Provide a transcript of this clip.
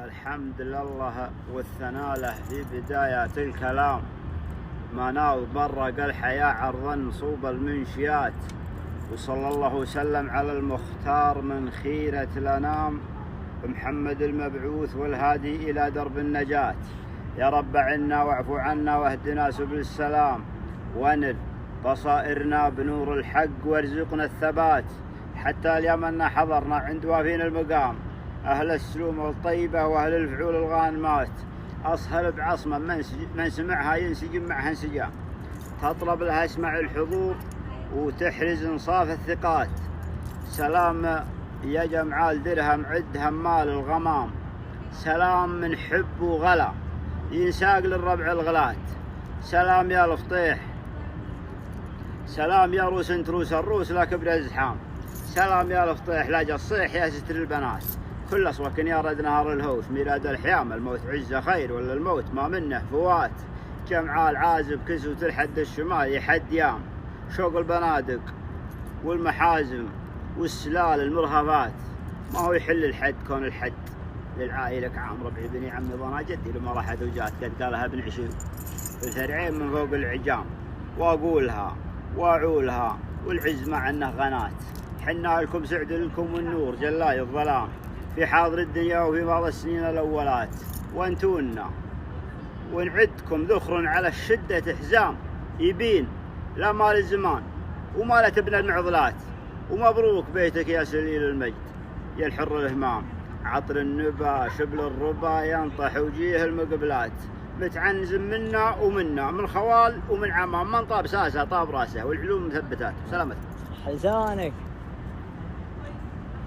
الحمد لله والثناء له في بداية الكلام. مناض برق الحياة عرضا صوب المنشيات، وصلى الله وسلم على المختار من خيرة الأنام محمد المبعوث والهادي إلى درب النجاة. يا رب عنا واعفو عنا واهدنا سبل السلام، وانل بصائرنا بنور الحق وارزقنا الثبات، حتى اليوم أن حضرنا عند وافين المقام أهل السلوم الطيبة وأهل الفعول الغانمات. أصهل بعصمة من سمعها ينسجم معها انسجام، تطلب لها اسمع الحضور وتحرز انصاف الثقات. سلام يا جمعال درهم عد همال الغمام، سلام من حب وغلا ينساق للربع الغلات. سلام يا الفطيح، سلام يا روس انت روس الروس لا كبر الزحام. سلام يا الفطيح لا جصيح يا ستر البنات، كل أصوك يا رد نهار الهوث ميلاد الحيام. الموت عزة خير ولا الموت ما منه فوات، جمعال عازب كسوة الحد الشمال يحد يام. شوق البنادق والمحازم والسلال المرهفات، ما هو يحل الحد كون الحد للعائلة كعام ربعي بني عمي ضنا جدي لما راحت وجات قد قالها ابن عشير الفرعين من فوق العجام. واقولها واعولها والعز مع انه غنات، حنا لكم سعد لكم والنور جلاي الظلام في حاضر الدنيا وفي بعض السنين الاولات. وانتونا ونعدكم ذخر على الشدة حزام، يبين لا مال الزمان وما تبنى المعضلات. ومبروك بيتك يا سليل المجد يا الحر الهمام، عطر النبا شبل الربا ينطح وجيه المقبلات. متعنزم منا ومنا من خوال ومن عمام، من طاب ساسه طاب راسه والعلوم مثبتات. سلامتك حزانك.